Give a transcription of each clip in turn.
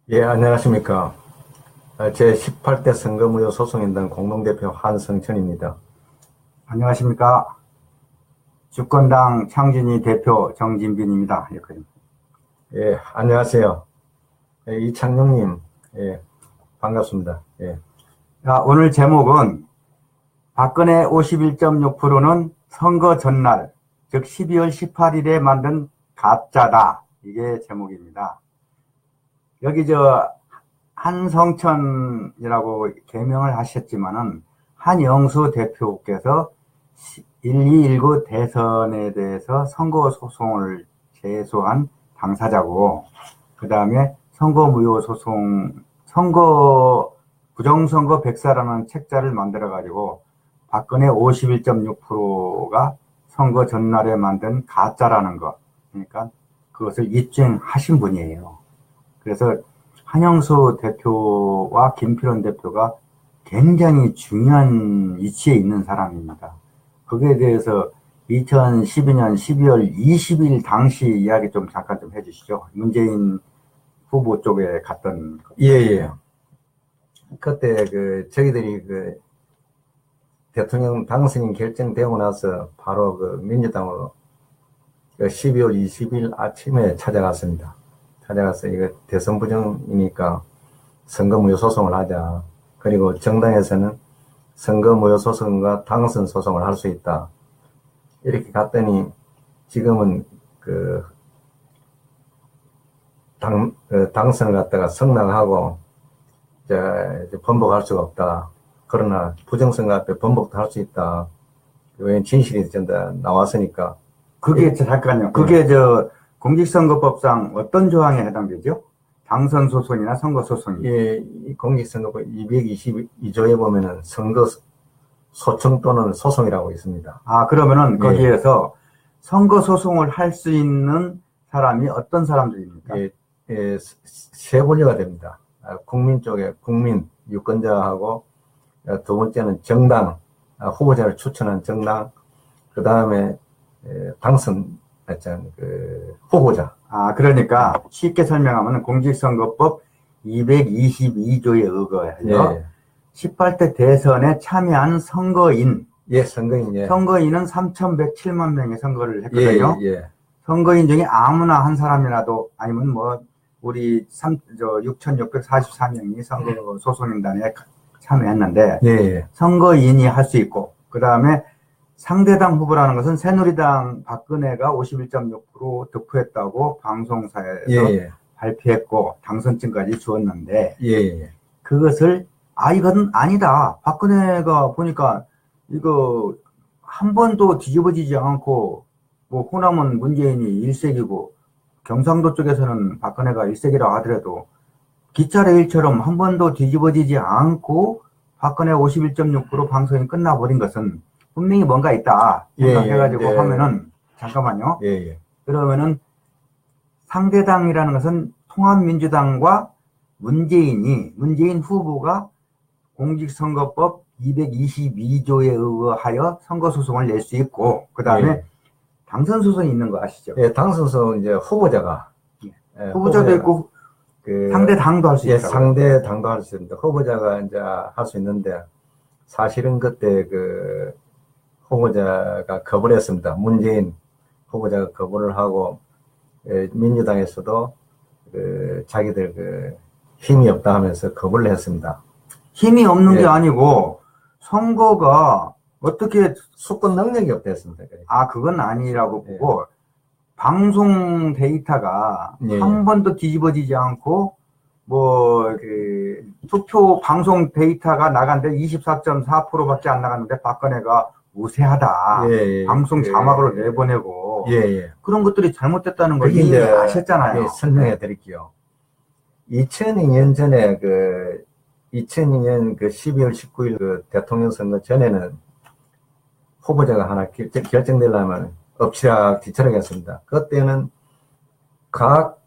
예, 안녕하십니까. 제18대 선거무효 소송인단 공동대표 한성천입니다. 안녕하십니까. 주권당 창진이 대표 정진빈입니다. 예, 안녕하세요. 예, 이창용님, 예, 반갑습니다. 예, 오늘 제목은 박근혜 51.6%는 선거 전날, 즉 12월 18일에 만든 가짜다. 이게 제목입니다. 여기 한성천이라고 개명을 하셨지만은 한영수 대표께서 1219 대선에 대해서 선거 소송을 제소한 당사자고, 그 다음에 선거무효 소송, 부정선거 백사라는 책자를 만들어가지고 박근혜 51.6%가 선거 전날에 만든 가짜라는 것, 그러니까 그것을 입증하신 분이에요. 그래서 한영수 대표와 김필원 대표가 굉장히 중요한 위치에 있는 사람입니다. 거기에 대해서 2012년 12월 20일 당시 이야기 좀 잠깐 좀 해주시죠. 문재인 후보 쪽에 갔던. 예, 예. 그때 저희들이 대통령 당선인 결정되고 나서 바로 민주당으로 12월 20일 아침에 찾아갔습니다. 찾아가서 이거 대선 부정이니까 선거무효 소송을 하자. 그리고 정당에서는 선거무효 소송과 당선 소송을 할 수 있다. 이렇게 갔더니 지금은 당선을 갖다가 승낙하고 이제 번복할 수가 없다. 그러나 부정선거 앞에 번복도 할 수 있다. 왜 진실이 전다 나왔으니까. 그게 잠깐요. 그게 공직선거법상 어떤 조항에 해당되죠? 당선 소송이나 선거 소송이. 예, 공직선거법 222조에 보면은 선거 소청 또는 소송이라고 있습니다. 그러면은 거기에서 선거 소송을 할 수 있는 사람이 어떤 사람들입니까? 세 분류가 됩니다. 국민 쪽에 국민 유권자하고, 두 번째는 정당, 후보자를 추천한 정당, 그 다음에 당선 후보자. 그러니까 쉽게 설명하면 공직선거법 222조에 의거해서 18대 대선에 참여한 선거인. 선거인. 선거인은 3,107만 명의 선거를 했거든요. 선거인 중에 아무나 한 사람이라도, 아니면 우리 6,644명이 선거 소송인단에 참여했는데, 선거인이 할 수 있고, 그 다음에 상대당 후보라는 것은 새누리당 박근혜가 51.6% 득표했다고 방송사에서 발표했고 당선증까지 주었는데, 그것을 이건 아니다. 박근혜가 보니까 이거 한 번도 뒤집어지지 않고, 호남은 문재인이 일색이고 경상도 쪽에서는 박근혜가 일색이라고 하더라도 기차레일처럼 한 번도 뒤집어지지 않고 박근혜 51.6% 방송이 끝나버린 것은 분명히 뭔가 있다 생각해가지고 하면은, 잠깐만요. 그러면은 상대당이라는 것은 통합민주당과 문재인 후보가 공직선거법 222조에 의거하여 선거소송을 낼 수 있고, 그 다음에 당선소송이 있는 거 아시죠? 당선소송은 이제 후보자가. 후보자도 있고, 상대당도 할 수 있다. 상대당도 할 수 있습니다. 후보자가 이제 할 수 있는데, 사실은 그때 후보자가 거부를 했습니다. 문재인 후보자가 거부를 하고, 민주당에서도 자기들 힘이 없다 하면서 거부를 했습니다. 힘이 없는 게 아니고 선거가 어떻게 수권 능력이 없댔습니다. 그건 아니라고 보고, 방송 데이터가 한 번도 뒤집어지지 않고 투표 방송 데이터가 나간데 24.4%밖에 안 나갔는데 박근혜가 우세하다. 방송 자막으로 내보내고 그런 것들이 잘못됐다는 걸 이미 아셨잖아요. 설명해 드릴게요. 2002년 전에 2002년 12월 19일 대통령 선거 전에는 후보자가 하나 결정되려면 엎치락 뒤치락 했습니다. 그때는 각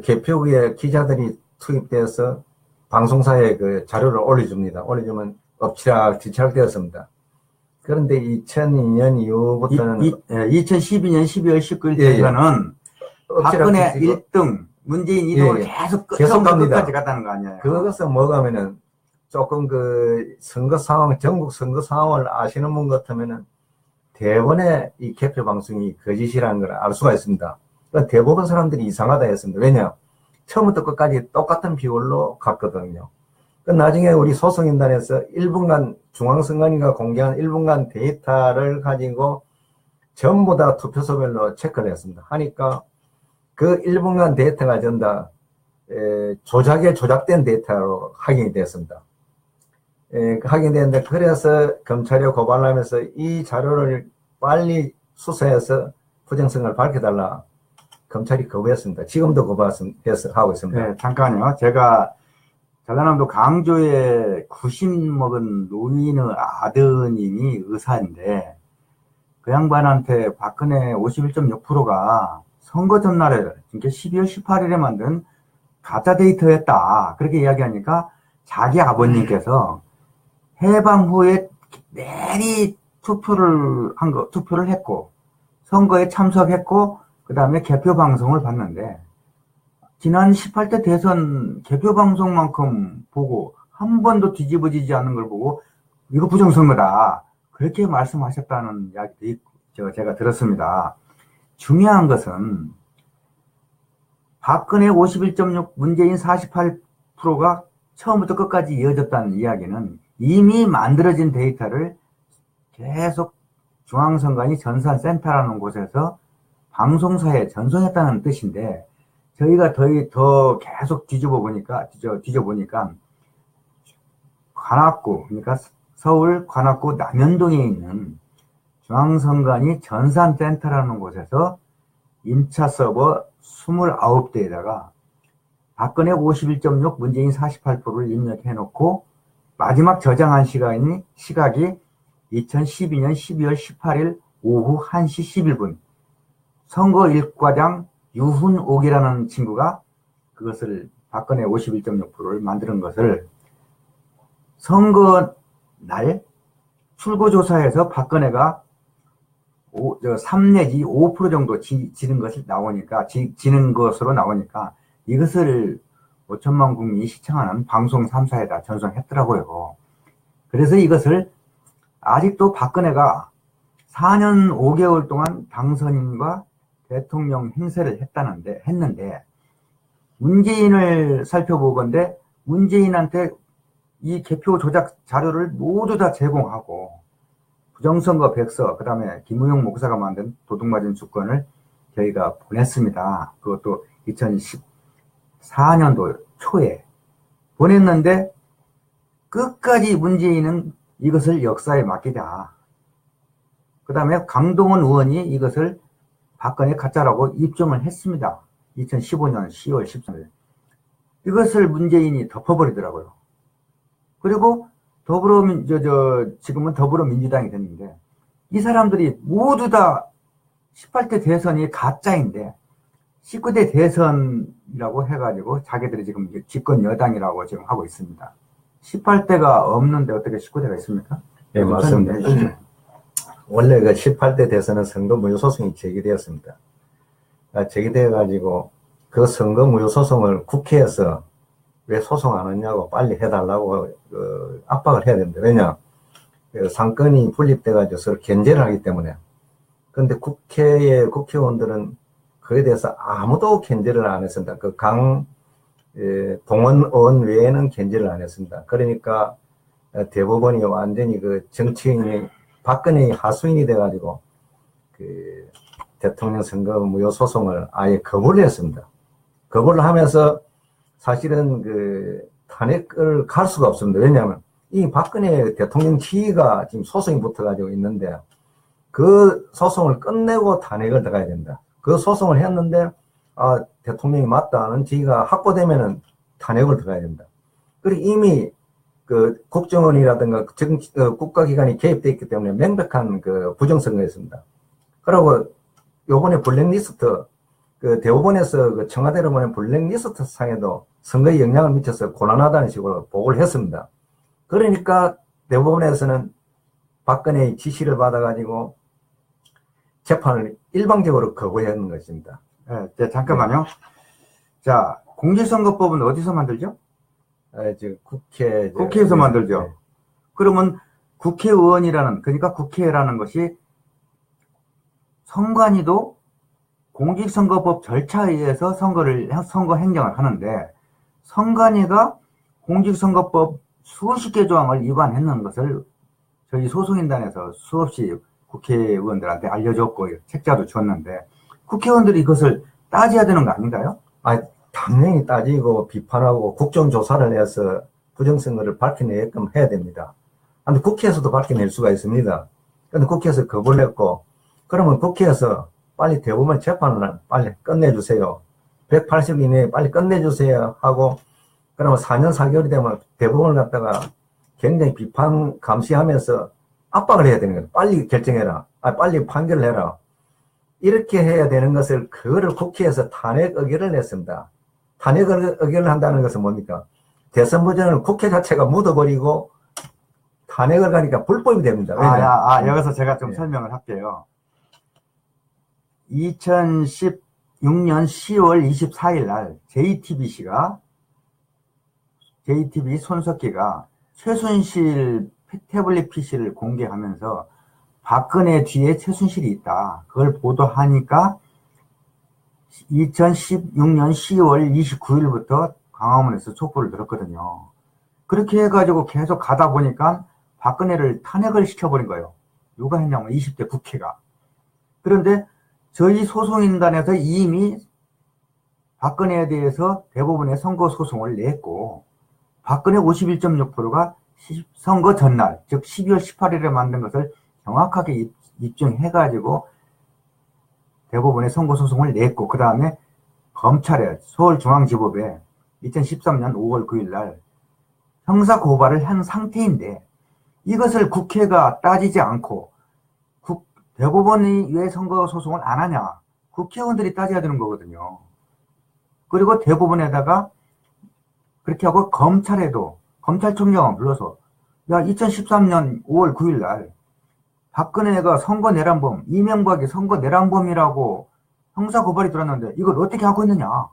개표구에 기자들이 투입돼서 방송사에 자료를 올려줍니다. 올려주면 엎치락 뒤치락 되었습니다. 그런데 2002년 이후부터는 2012년 12월 19일 대선은 박근혜 1등 문재인 이동을 계속 갑니다. 끝까지 갔다는 거 아니에요? 그것은 뭐가면은 조금 그 선거 상황, 전국 선거 상황을 아시는 분 같으면은 대부분의 이 개표 방송이 거짓이라는 걸 알 수가 있습니다. 그러니까 대부분 사람들이 이상하다 했습니다. 왜냐? 처음부터 끝까지 똑같은 비율로 갔거든요. 나중에 우리 소송인단에서 1분간 중앙선관위가 공개한 1분간 데이터를 가지고 전부 다 투표소별로 체크를 했습니다. 하니까 그 1분간 데이터가 전부 다 조작된 데이터로 확인이 됐습니다. 확인됐는데, 그래서 검찰에 고발을 하면서 이 자료를 빨리 수사해서 부정성을 밝혀달라 검찰이 거부했습니다. 지금도 거부하고 있습니다. 네, 잠깐요. 제가 전라남도 강주에 90 먹은 노인의 아드님이 의사인데, 그 양반한테 박근혜 51.6%가 선거 전날에, 그러니까 12월 18일에 만든 가짜 데이터였다. 그렇게 이야기하니까 자기 아버님께서 해방 후에 내리 투표를 했고, 선거에 참석했고, 그 다음에 개표 방송을 봤는데, 지난 18대 대선 개표 방송만큼 보고, 한 번도 뒤집어지지 않는 걸 보고, 이거 부정선거다. 그렇게 말씀하셨다는 이야기도 제가 들었습니다. 중요한 것은, 박근혜 51.6, 문재인 48%가 처음부터 끝까지 이어졌다는 이야기는 이미 만들어진 데이터를 계속 중앙선관위 전산센터라는 곳에서 방송사에 전송했다는 뜻인데, 저희가 더 계속 뒤져보니까 관악구, 그러니까 서울 관악구 남현동에 있는 중앙선관위 전산센터라는 곳에서 임차 서버 29대에다가 박근혜 51.6, 문재인 48%를 입력해놓고 마지막 저장한 시각이 2012년 12월 18일 오후 1시 11분 선거 일과장 유훈옥이라는 친구가 그것을 박근혜 51.6%를 만드는 것을 선거 날 출구조사에서 박근혜가 3 내지 5% 정도 지는 것으로 나오니까 이것을 5천만 국민이 시청하는 방송 3사에다 전송했더라고요. 그래서 이것을 아직도 박근혜가 4년 5개월 동안 당선인과 대통령 행세를 했는데 문재인을 살펴보건대 문재인한테 이 개표 조작 자료를 모두 다 제공하고 부정선거 백서, 그 다음에 김우용 목사가 만든 도둑맞은 주권을 저희가 보냈습니다. 그것도 2014년도 초에 보냈는데 끝까지 문재인은 이것을 역사에 맡기자. 그 다음에 강동원 의원이 이것을 박근혜 가짜라고 입증을 했습니다. 2015년 10월 13일. 이것을 문재인이 덮어버리더라고요. 그리고 지금은 더불어민주당이 됐는데, 이 사람들이 모두 다 18대 대선이 가짜인데, 19대 대선이라고 해가지고 자기들이 지금 집권 여당이라고 지금 하고 있습니다. 18대가 없는데 어떻게 19대가 있습니까? 네, 맞습니다. 원래 그 18대 대선은 선거 무효 소송이 제기되었습니다. 제기되어가지고 그 선거 무효 소송을 국회에서 왜 소송 안 했냐고 빨리 해달라고 압박을 해야 됩니다. 왜냐? 상권이 분립돼가지고 서로 견제를 하기 때문에. 그런데 국회의원들은 그에 대해서 아무도 견제를 안 했습니다. 동원 의원 외에는 견제를 안 했습니다. 그러니까 대법원이 완전히 정치인이 박근혜의 하수인이 돼가지고 대통령 선거 무효 소송을 아예 거부를 했습니다. 거부를 하면서 사실은 탄핵을 갈 수가 없습니다. 왜냐하면 이 박근혜 대통령 지위가 지금 소송이 붙어가지고 있는데 그 소송을 끝내고 탄핵을 들어가야 된다. 그 소송을 했는데 대통령이 맞다는 지위가 확보되면은 탄핵을 들어가야 된다. 그리고 이미 국정원이라든가 국가기관이 개입되어 있기 때문에 명백한 부정선거였습니다. 그리고 요번에 블랙리스트 대법원에서 청와대로 보낸 블랙리스트 상에도 선거에 영향을 미쳐서 곤란하다는 식으로 보고를 했습니다. 그러니까 대법원에서는 박근혜의 지시를 받아가지고 재판을 일방적으로 거부했는 것입니다. 네, 잠깐만요. 자, 공직선거법은 어디서 만들죠? 국회에서 만들죠. 네. 그러면 국회의원이라는, 그러니까 국회라는 것이 선관위도 공직선거법 절차에 의해서 선거 행정을 하는데, 선관위가 공직선거법 수십 개 조항을 위반했는 것을 저희 소송인단에서 수없이 국회의원들한테 알려줬고 책자도 줬는데, 국회의원들이 이것을 따져야 되는 거 아닌가요? 당연히 따지고 비판하고 국정조사를 해서 부정선거를 밝혀내게끔 해야 됩니다. 근데 국회에서도 밝혀낼 수가 있습니다. 근데 국회에서 겁을 냈고, 그러면 국회에서 빨리 대법원 재판을 빨리 끝내주세요. 180일 이내에 빨리 끝내주세요 하고, 그러면 4년 4개월이 되면 대법원을 갖다가 굉장히 비판 감시하면서 압박을 해야 되는 거예요. 빨리 결정해라. 빨리 판결을 해라. 이렇게 해야 되는 것을, 그거를 국회에서 탄핵 의결을 냈습니다. 탄핵 의결을 한다는 것은 뭡니까? 대선 버전을 국회 자체가 묻어버리고 탄핵을 가니까 불법이 됩니다. 여기서 제가 좀 설명을 할게요. 2016년 10월 24일 날 JTBC 손석희가 최순실 태블릿 PC를 공개하면서 박근혜 뒤에 최순실이 있다. 그걸 보도하니까 2016년 10월 29일부터 광화문에서 촛불을 들었거든요. 그렇게 해가지고 계속 가다 보니까 박근혜를 탄핵을 시켜버린 거예요. 누가 했냐면 20대 국회가. 그런데 저희 소송인단에서 이미 박근혜에 대해서 대법원에 선거소송을 냈고, 박근혜 51.6%가 선거 전날, 즉 12월 18일에 만든 것을 정확하게 입증해가지고 대법원에 선거소송을 냈고, 그 다음에 검찰에, 서울중앙지법에 2013년 5월 9일 날 형사고발을 한 상태인데, 이것을 국회가 따지지 않고 대법원이 왜 선거소송을 안 하냐? 국회의원들이 따져야 되는 거거든요. 그리고 대법원에다가 그렇게 하고 검찰에도, 검찰총장을 불러서, 2013년 5월 9일 날 박근혜가 선거 내란범, 이명박이 선거 내란범이라고 형사고발이 들었는데 이걸 어떻게 하고 있느냐?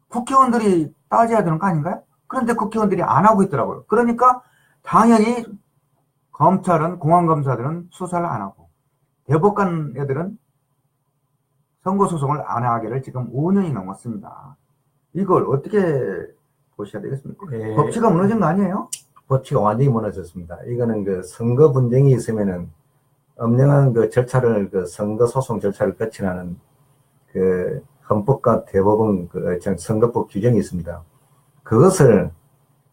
국회의원들이 따져야 되는 거 아닌가요? 그런데 국회의원들이 안 하고 있더라고요. 그러니까 당연히 검찰은, 공안검사들은 수사를 안 하고, 대법관 애들은 선거소송을 안 하기를 지금 5년이 넘었습니다. 이걸 어떻게 보셔야 되겠습니까? 법치가 무너진 거 아니에요? 법치가 완전히 무너졌습니다. 이거는 그 선거 분쟁이 있으면은 엄정한 그 절차를, 그 선거소송 절차를 거치는 그 헌법과 대법원 그 선거법 규정이 있습니다. 그것을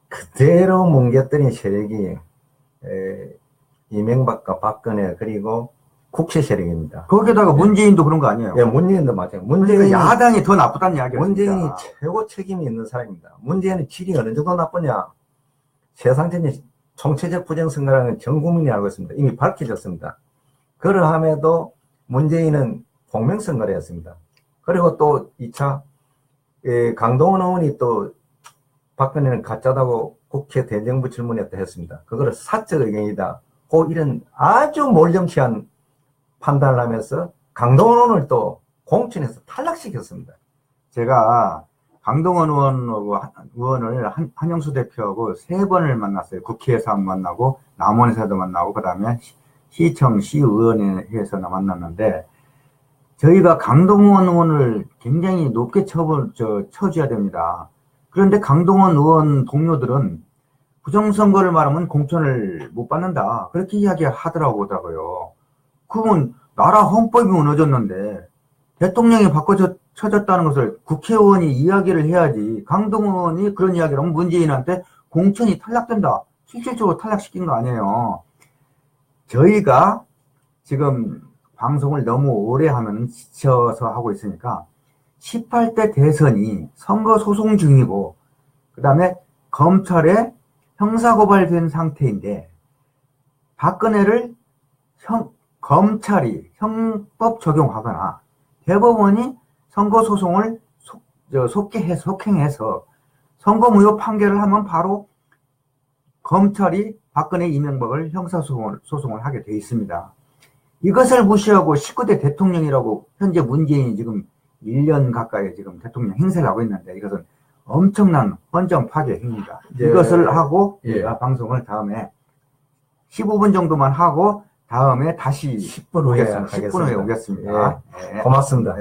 그대로 뭉개뜨린 세력이 이명박과 박근혜, 그리고 국회 세력입니다. 거기다가 문재인도 그런 거 아니에요? 예, 문재인도 맞아요. 문재인이 야당이 더 나쁘다는 이야기예요. 문재인이 최고 책임이 있는 사람입니다. 문재인의 질이 어느 정도 나쁘냐? 세상적인 총체적 부정선거라는 전 국민이 알고 있습니다. 이미 밝혀졌습니다. 그러함에도 문재인은 공명선거를 했습니다. 그리고 또 2차 강동원 의원이 또 박근혜는 가짜다고 국회 대정부 질문에 또 했습니다. 그거를 사적 의견이다. 이런 아주 몰정치한 판단을 하면서 강동원 의원을 또 공천에서 탈락시켰습니다. 제가 강동원 의원을 한영수 대표하고 3번을 만났어요. 국회에서 한 번 만나고, 남원에서도 만나고, 그 다음에 시청, 시의원회에서 만났는데, 저희가 강동원 의원을 굉장히 높게 쳐줘야 됩니다. 그런데 강동원 의원 동료들은 부정선거를 말하면 공천을 못 받는다. 그렇게 이야기하더라고요. 그건 나라 헌법이 무너졌는데 대통령이 바꿔쳐졌다는 것을 국회의원이 이야기를 해야지. 강동원 의원이 그런 이야기를 하면 문재인한테 공천이 탈락된다. 실질적으로 탈락시킨 거 아니에요. 저희가 지금 방송을 너무 오래 하면 지쳐서 하고 있으니까 18대 대선이 선거소송 중이고, 그 다음에 검찰에 형사고발된 상태인데, 박근혜를 검찰이 형법 적용하거나 대법원이 선거소송을 속행해서 선거무효 판결을 하면 바로 검찰이 박근혜, 이명박을 형사소송을 하게 돼 있습니다. 이것을 무시하고 19대 대통령이라고 현재 문재인이 지금 1년 가까이 지금 대통령 행세를 하고 있는데 이것은 엄청난 헌정 파괴 행위다. 이것을 하고 제가 방송을 다음에 15분 정도만 하고 다음에 다시 10분 후에 10분 후에 오겠습니다. 고맙습니다.